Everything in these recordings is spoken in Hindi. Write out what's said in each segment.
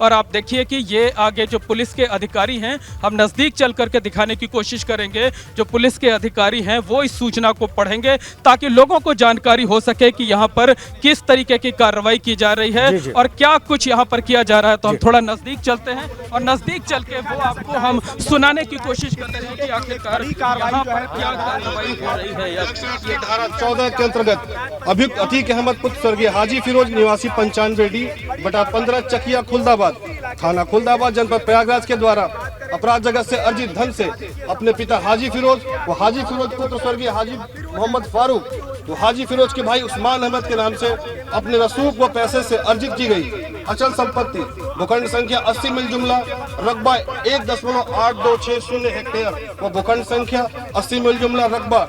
और आप देखिए कि ये आगे जो पुलिस के अधिकारी हैं, हम नज़दीक चल करके दिखाने की कोशिश करेंगे। जो पुलिस के अधिकारी हैं वो इस सूचना को पढ़ेंगे ताकि लोगों को जानकारी हो सके कि यहाँ पर किस तरीके की कार्रवाई की जा रही है और क्या कुछ यहाँ पर किया जा रहा है। तो हम थोड़ा नज़दीक चलते हैं और नज़दीक चल के वो आपको हम सुनाने की कोशिश करते हैं कि आखिरकार यहाँ पर क्या कार्रवाई हो रही है। ये धारा 14 के अंतर्गत अभियुक्त अतीक अहमद पुत्र स्वर्गीय हाजी फिरोज निवासी 95D/15 चकिया खुलदाबाद थाना खुलदाबाद जनपद प्रयागराज के द्वारा अपराध जगत से अर्जित धन से अपने पिता हाजी फिरोज व हाजी फिरोज पुत्र स्वर्गीय हाजी मोहम्मद फारूक व हाजी फिरोज के भाई उस्मान अहमद के नाम से अपने रसूख व पैसे से अर्जित की गई अचल संपत्ति भूखंड संख्या 80 मिल जुमला रकबा 1.8260 हेक्टेयर व भूखंड संख्या 80 मिल जुमला रकबा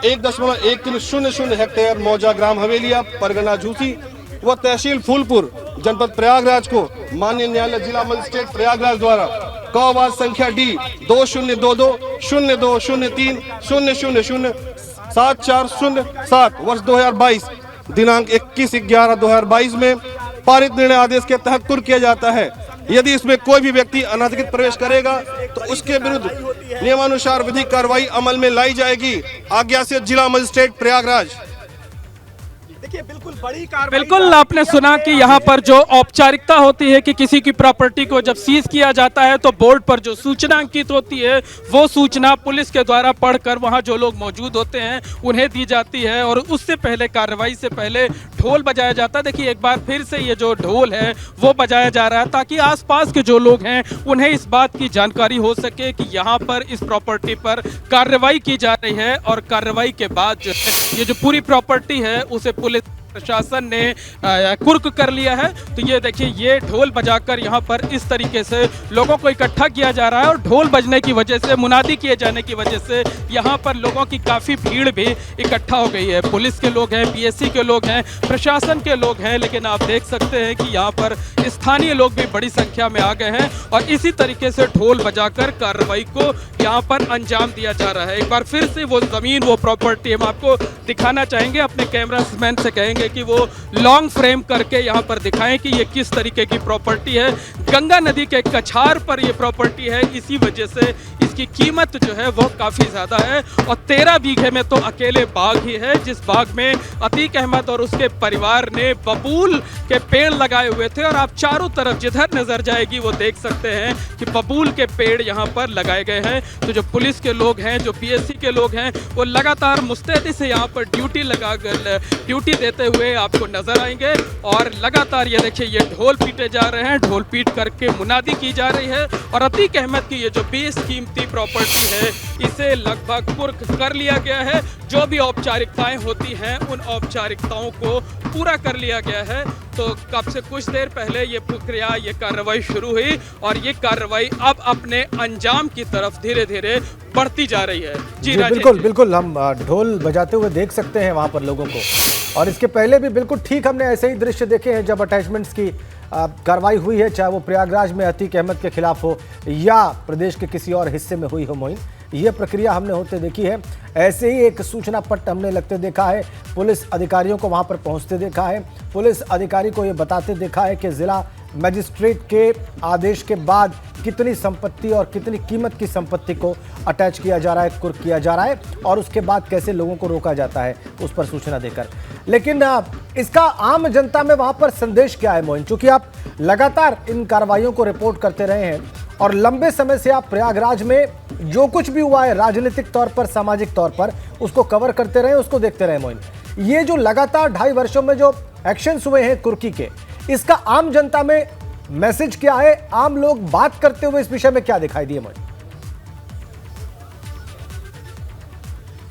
1.1300 हेक्टेयर मौजा ग्राम हवेलिया परगना झूसी व तहसील फूलपुर जनपद प्रयागराज को माननीय न्यायालय जिला मजिस्ट्रेट प्रयागराज द्वारा कवाद संख्या D 2022-02-03-000-7407 वर्ष 2022 दिनांक 21/11/2022 में पारित निर्णय आदेश के तहत कुर्क किया जाता है। यदि इसमें कोई भी व्यक्ति अनधिकृत प्रवेश करेगा तो उसके विरुद्ध नियमानुसार विधिक कार्रवाई अमल में लाई जाएगी। आज्ञा से जिला मजिस्ट्रेट प्रयागराज। देखिए बिल्कुल बड़ी कार्रवाई। बिल्कुल आपने सुना कि यहाँ पर जो औपचारिकता होती है कि किसी की प्रॉपर्टी को जब सीज किया जाता है तो बोर्ड पर जो सूचना अंकित होती है वो सूचना पुलिस के द्वारा पढ़कर वहाँ जो लोग मौजूद होते हैं उन्हें दी जाती है और उससे पहले कार्रवाई से पहले ढोल बजाया जाता है। देखिए एक बार फिर से ये जो ढोल है वो बजाया जा रहा है ताकि आसपास के जो लोग हैं उन्हें इस बात की जानकारी हो सके कि यहाँ पर इस प्रॉपर्टी पर कार्रवाई की जा रही है और कार्रवाई के बाद जो है ये जो पूरी प्रॉपर्टी है उसे पुलिस प्रशासन ने कुर्क कर लिया है। तो ये देखिए ये ढोल बजाकर यहाँ पर इस तरीके से लोगों को इकट्ठा किया जा रहा है और ढोल बजने की वजह से मुनादी किए जाने की वजह से यहाँ पर लोगों की काफ़ी भीड़ भी इकट्ठा हो गई है। पुलिस के लोग हैं, पीएससी के लोग हैं, प्रशासन के लोग हैं, लेकिन आप देख सकते हैं कि यहाँ पर स्थानीय लोग भी बड़ी संख्या में आ गए हैं और इसी तरीके से ढोल बजाकर कार्रवाई को यहाँ पर अंजाम दिया जा रहा है। एक बार फिर से वो ज़मीन वो प्रॉपर्टी हम आपको दिखाना चाहेंगे, अपने कैमरामैन से कहेंगे कि वो लॉन्ग फ्रेम करके यहाँ पर दिखाएं कि ये किस तरीके की प्रॉपर्टी है। गंगा नदी के कछार पर ये प्रॉपर्टी है, इसी वजह से इसकी कीमत जो है वो काफ़ी ज़्यादा है और 13 बीघे में तो अकेले बाग ही है जिस बाग में अतीक अहमद और उसके परिवार ने बबूल के पेड़ लगाए हुए थे और आप चारों तरफ जिधर नजर जाएगी वो देख सकते हैं कि बबूल के पेड़ यहाँ पर लगाए गए हैं। तो जो पुलिस के लोग हैं, जो पीएससी के लोग हैं, वो लगातार मुस्तैदी से यहाँ पर ड्यूटी देते हुए आपको नजर आएंगे और लगातार ये देखिए ये ढोल पीटे जा रहे हैं, ढोल पीट करके मुनादी की जा रही है और अतीक अहमद की ये जो बेशकीमती प्रॉपर्टी है इसे लगभग कुर्क कर लिया गया है। जो भी औपचारिकताएं होती हैं उन औपचारिकताओं को पूरा कर लिया गया है। तो कब से कुछ देर पहले ये प्रक्रिया, ये कार्रवाई शुरू हुई और ये कार्रवाई अब अपने अंजाम की तरफ धीरे धीरे बढ़ती जा रही है। जी बिल्कुल बिल्कुल, हम ढोल बजाते हुए देख सकते हैं वहाँ पर लोगों को और इसके पहले भी बिल्कुल ठीक हमने ऐसे ही दृश्य देखे हैं जब अटैचमेंट्स की कार्रवाई हुई है, चाहे वो प्रयागराज में अतीक अहमद के खिलाफ हो या प्रदेश के किसी और हिस्से में हुई हो। मोइन, ये प्रक्रिया हमने होते देखी है। ऐसे ही एक सूचना पट्ट हमने लगते देखा है, पुलिस अधिकारियों को वहां पर पहुंचते देखा है, पुलिस अधिकारी को ये बताते देखा है कि जिला मजिस्ट्रेट के आदेश के बाद कितनी संपत्ति और कितनी कीमत की संपत्ति को अटैच किया जा रहा है, कुर्क किया जा रहा है और उसके बाद कैसे लोगों को रोका जाता है उस पर सूचना देकर। लेकिन इसका आम जनता में वहां पर संदेश क्या है मोइन? चूंकि आप लगातार इन कार्रवाइयों को रिपोर्ट करते रहे हैं और लंबे समय से आप प्रयागराज में जो कुछ भी हुआ है राजनीतिक तौर पर, सामाजिक तौर पर, उसको कवर करते रहे, उसको देखते रहे। मोइन, ये जो लगातार 2.5 वर्षों में जो एक्शंस हुए हैं कुर्की के, इसका आम जनता में मैसेज क्या है? आम लोग बात करते हुए इस विषय में क्या दिखाई दिए? मोइन,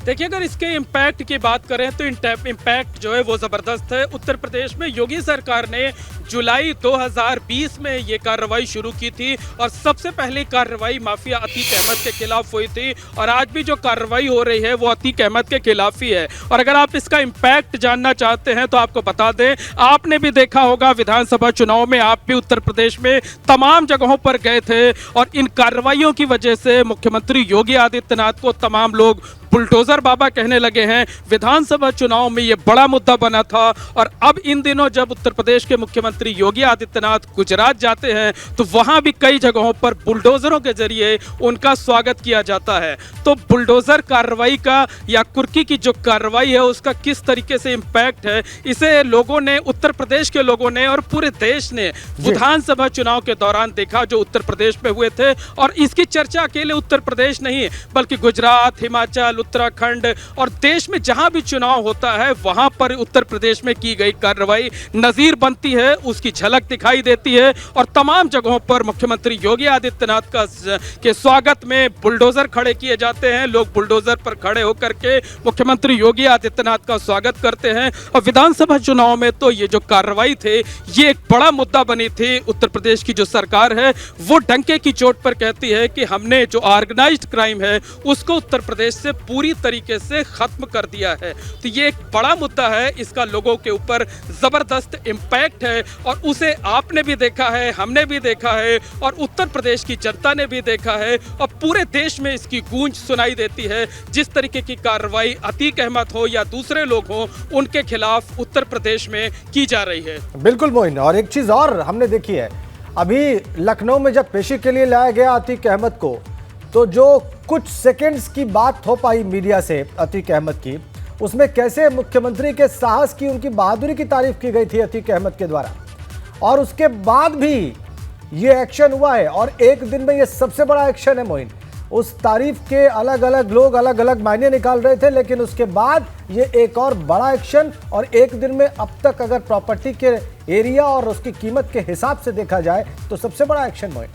देखिए अगर इसके इम्पैक्ट की बात करें तो इम्पैक्ट जो है वो ज़बरदस्त है। उत्तर प्रदेश में योगी सरकार ने जुलाई 2020 में ये कार्रवाई शुरू की थी और सबसे पहली कार्रवाई माफिया अतीक अहमद के खिलाफ हुई थी और आज भी जो कार्रवाई हो रही है वो अतीक अहमद के खिलाफ ही है। और अगर आप इसका इम्पैक्ट जानना चाहते हैं तो आपको बता दें, आपने भी देखा होगा विधानसभा चुनाव में आप भी उत्तर प्रदेश में तमाम जगहों पर गए थे और इन कार्रवाइयों की वजह से मुख्यमंत्री योगी आदित्यनाथ को तमाम लोग बुलडोजर बाबा कहने लगे हैं। विधानसभा चुनाव में ये बड़ा मुद्दा बना था और अब इन दिनों जब उत्तर प्रदेश के मुख्यमंत्री मुख्यमंत्री योगी आदित्यनाथ गुजरात जाते हैं तो वहां भी कई जगहों पर बुलडोजरों के जरिए उनका स्वागत किया जाता है। तो बुलडोजर कार्रवाई का या कुर्की की जो कार्रवाई है उसका किस तरीके से इम्पैक्ट है, इसे लोगों ने, उत्तर प्रदेश के लोगों ने और पूरे देश ने विधानसभा चुनाव के दौरान देखा जो उत्तर प्रदेश में हुए थे। और इसकी चर्चा अकेले उत्तर प्रदेश नहीं बल्कि गुजरात, हिमाचल, उत्तराखंड और देश में जहां भी चुनाव होता है वहां पर उत्तर प्रदेश में की गई कार्रवाई नजीर बनती है, उसकी झलक दिखाई देती है। और तमाम जगहों पर मुख्यमंत्री योगी आदित्यनाथ के स्वागत में बुलडोजर खड़े किए जाते हैं, लोग बुलडोजर पर खड़े होकर के मुख्यमंत्री योगी आदित्यनाथ का स्वागत करते हैं। और विधानसभा चुनाव में तो ये जो कार्रवाई थे ये एक बड़ा मुद्दा बनी थी। उत्तर प्रदेश की जो सरकार है वो डंके की चोट पर कहती है कि हमने जो ऑर्गेनाइज्ड क्राइम है उसको उत्तर प्रदेश से पूरी तरीके से खत्म कर दिया है। तो ये एक बड़ा मुद्दा है, इसका लोगों के ऊपर जबरदस्त इम्पैक्ट है और उसे आपने भी देखा है, हमने भी देखा है और उत्तर प्रदेश की जनता ने भी देखा है और पूरे देश में इसकी गूंज सुनाई देती है। जिस तरीके की कार्रवाई अतीक अहमद हो या दूसरे लोग हो उनके खिलाफ उत्तर प्रदेश में की जा रही है। बिल्कुल मोइन, और एक चीज और हमने देखी है, अभी लखनऊ में जब पेशी के लिए लाया गया अतीक अहमद को, तो जो कुछ सेकंड्स की बात हो पाई मीडिया से अतीक अहमद की, उसमें कैसे मुख्यमंत्री के साहस की, उनकी बहादुरी की तारीफ की गई थी अतीक अहमद के द्वारा। और उसके बाद भी ये एक्शन हुआ है और एक दिन में ये सबसे बड़ा एक्शन है मोइन। उस तारीफ के अलग अलग लोग अलग अलग मायने निकाल रहे थे, लेकिन उसके बाद ये एक और बड़ा एक्शन। और एक दिन में अब तक अगर प्रॉपर्टी के एरिया और उसकी कीमत के हिसाब से देखा जाए तो सबसे बड़ा एक्शन मोइन।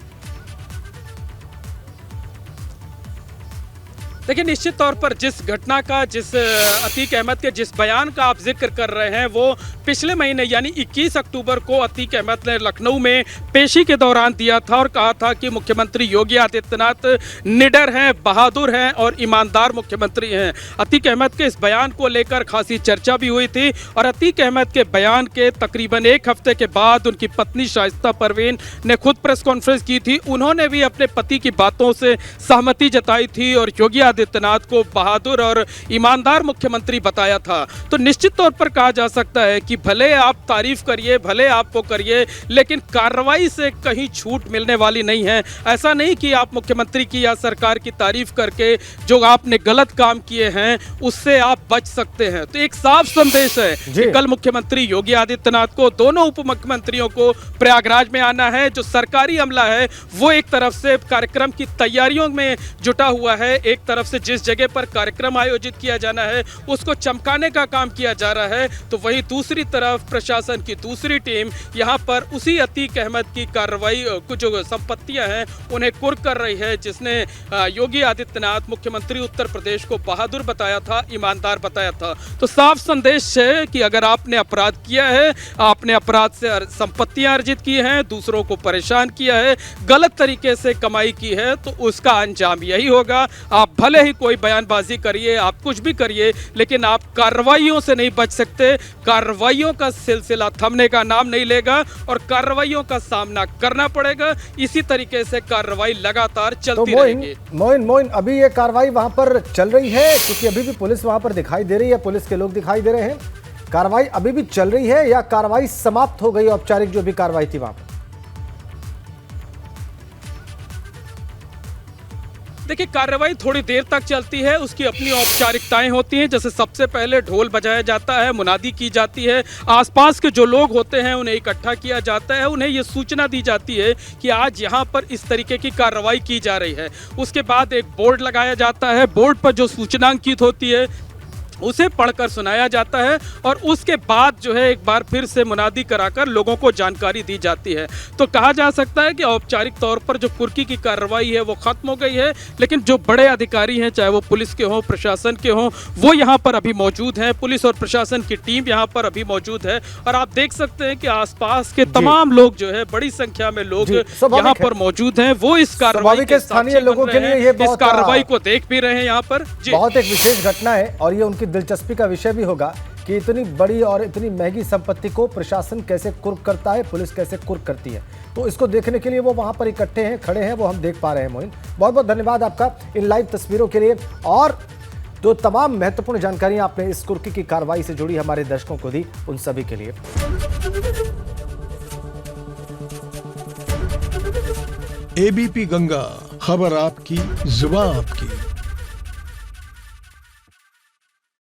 देखिए, निश्चित तौर पर जिस घटना का, जिस अतीक अहमद के जिस बयान का आप जिक्र कर रहे हैं वो पिछले महीने यानी 21 अक्टूबर को अतीक अहमद ने लखनऊ में पेशी के दौरान दिया था और कहा था कि मुख्यमंत्री योगी आदित्यनाथ निडर हैं, बहादुर हैं और ईमानदार मुख्यमंत्री हैं। अतीक अहमद के इस बयान को लेकर खासी चर्चा भी हुई थी और अतीक अहमद के बयान के तकरीबन एक हफ्ते के बाद उनकी पत्नी शाइस्ता परवीन ने खुद प्रेस कॉन्फ्रेंस की थी। उन्होंने भी अपने पति की बातों से सहमति जताई थी और योगी आदित्यनाथ को बहादुर और ईमानदार मुख्यमंत्री बताया था। तो निश्चित तौर पर कहा जा सकता है कि भले आप तारीफ करिए, भले आपको करिए, लेकिन कार्रवाई से कहीं छूट मिलने वाली नहीं है। ऐसा नहीं कि आप मुख्यमंत्री की या सरकार की तारीफ करके जो आपने गलत काम किए हैं उससे आप बच सकते हैं। तो एक साफ संदेश है कि कल मुख्यमंत्री योगी आदित्यनाथ को, दोनों उप मुख्यमंत्रियों को प्रयागराज में आना है। जो सरकारी अमला है वो एक तरफ से कार्यक्रम की तैयारियों में जुटा हुआ है, एक तरफ से जिस जगह पर कार्यक्रम आयोजित किया जाना है उसको चमकाने का काम किया जा रहा है, तो वहीं दूसरी तरफ प्रशासन की दूसरी टीम यहां पर उसी अतीक अहमद की कार्रवाई, कुछ जो संपत्तियां हैं उन्हें कुर्क कर रही है, जिसने योगी आदित्यनाथ मुख्यमंत्री उत्तर प्रदेश को बहादुर बताया था, ईमानदार बताया था। तो साफ संदेश है कि अगर आपने अपराध किया है, आपने अपराध से संपत्तियां अर्जित की हैं, दूसरों को परेशान किया है, गलत तरीके से कमाई की है, तो उसका अंजाम यही होगा। आप भले ही कोई बयानबाजी करिए, आप कुछ भी करिए, लेकिन आप कार्रवाइयों से नहीं बच सकते। कार्रवाइयों का सिलसिला थमने का नाम नहीं लेगा और कार्रवाइयों का सामना करना पड़ेगा। इसी तरीके से कार्रवाई लगातार चलती रहेगी। मोइन, अभी ये कार्रवाई वहां पर चल रही है, क्योंकि अभी भी पुलिस वहां पर दिखाई दे रही है, पुलिस के लोग दिखाई दे रहे हैं। कार्रवाई अभी भी चल रही है या कार्रवाई समाप्त हो गई, औपचारिक जो भी कार्रवाई थी वहां पर? देखिए, कार्रवाई थोड़ी देर तक चलती है, उसकी अपनी औपचारिकताएं होती हैं। जैसे सबसे पहले ढोल बजाया जाता है, मुनादी की जाती है, आसपास के जो लोग होते हैं उन्हें इकट्ठा किया जाता है, उन्हें ये सूचना दी जाती है कि आज यहाँ पर इस तरीके की कार्रवाई की जा रही है। उसके बाद एक बोर्ड लगाया जाता है, बोर्ड पर जो सूचना अंकित होती है उसे पढ़कर सुनाया जाता है और उसके बाद जो है एक बार फिर से मुनादी कराकर लोगों को जानकारी दी जाती है। तो कहा जा सकता है कि औपचारिक तौर पर जो कुर्की की कार्रवाई है वो खत्म हो गई है, लेकिन जो बड़े अधिकारी हैं, चाहे वो पुलिस के हों, प्रशासन के हों, वो यहाँ पर अभी मौजूद हैं। पुलिस और प्रशासन की टीम यहाँ पर अभी मौजूद है और आप देख सकते हैं कि आसपास के तमाम लोग जो है, बड़ी संख्या में लोग यहाँ पर मौजूद हैं। वो इस कार्रवाई के स्थानीय लोगों के लिए इस कार्रवाई को देख भी रहे हैं। यहाँ पर बहुत एक विशेष घटना है और ये उनकी दिलचस्पी का विषय भी होगा कि इतनी बड़ी और इतनी महंगी संपत्ति को प्रशासन कैसे कुर्क करता है, पुलिस कैसे कुर्क करती है। तो इसको देखने के लिए वो वहां पर इकट्ठे हैं, खड़े हैं, वो हम देख पा रहे हैं। मोइन, बहुत बहुत धन्यवाद आपका इन लाइव तस्वीरों के लिए और जो तमाम महत्वपूर्ण जानकारियां आपने इस कुर्की की कार्रवाई से जुड़ी हमारे दर्शकों को दी, उन सभी के लिए। एबीपी गंगा, खबर आपकी, जुबान आपकी।